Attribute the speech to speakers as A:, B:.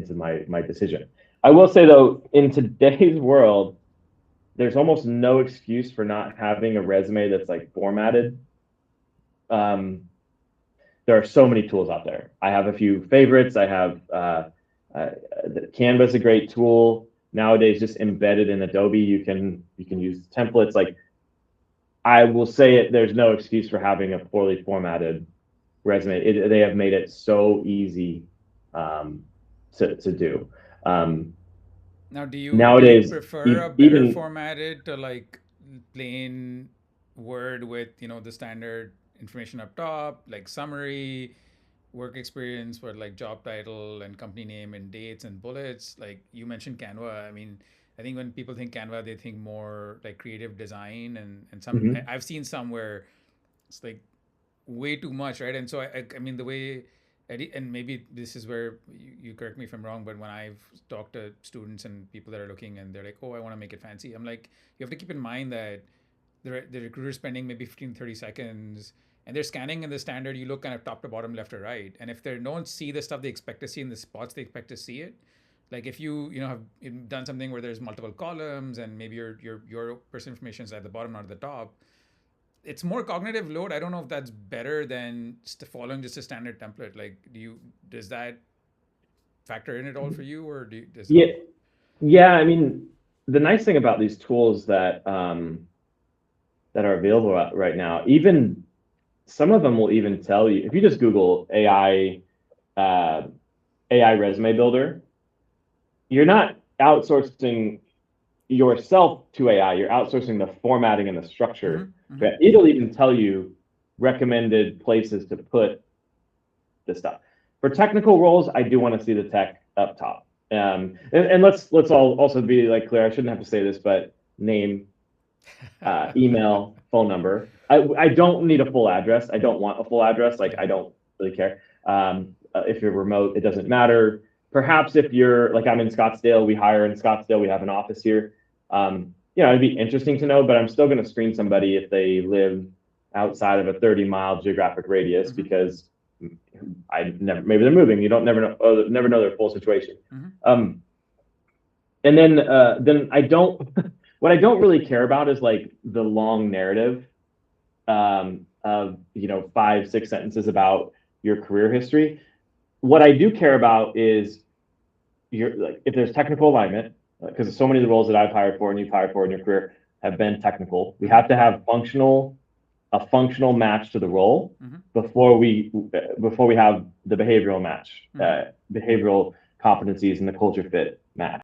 A: my decision. I will say though, in today's world, there's almost no excuse for not having a resume that's like formatted. There are so many tools out there. I have a few favorites. I have Canva is a great tool nowadays. Just embedded in Adobe, you can use templates. Like, I will say it. There's no excuse for having a poorly formatted resume. They have made it so easy to do.
B: Now, do you
A: Nowadays,
B: prefer a better
A: even
B: formatted to like plain Word with, the standard information up top, like summary, work experience, for like job title and company name and dates and bullets? Like you mentioned Canva. I mean, I think when people think Canva, they think more like creative design, and I've seen some where it's like way too much, right? And so I mean the way, and maybe this is where you correct me if I'm wrong, but when I've talked to students and people that are looking and they're like, oh, I want to make it fancy, I'm like, you have to keep in mind that the recruiter spending maybe 15, 30 seconds and they're scanning in the standard. You look kind of top to bottom, left to right, and if they don't see the stuff they expect to see in the spots they expect to see it, like if you have done something where there's multiple columns and maybe your personal information is at the bottom, not at the top, it's more cognitive load. I don't know if that's better than just following just a standard template. Like, does that factor in at all for you, or does
A: yeah,
B: not?
A: yeah. I mean, the nice thing about these tools that are available right now, even some of them will even tell you if you just Google AI resume builder, you're not outsourcing yourself to AI. You're outsourcing the formatting and the structure. It'll even tell you recommended places to put the stuff. For technical roles, I do want to see the tech up top. And let's all also be like clear. I shouldn't have to say this, but name, email, phone number. I don't need a full address. I don't want a full address. Like, I don't really care. If you're remote, it doesn't matter. Perhaps if you're like, I'm in Scottsdale, we hire in Scottsdale, we have an office here. It'd be interesting to know, but I'm still going to screen somebody if they live outside of a 30-mile geographic radius, because maybe they're moving. You don't never know their full situation. And then I don't. What I don't really care about is like the long narrative of 5-6 sentences about your career history. What I do care about is if there's technical alignment, because so many of the roles that I've hired for and you've hired for in your career have been technical. We have to have a functional match to the role before we have the behavioral match, behavioral competencies and the culture fit match.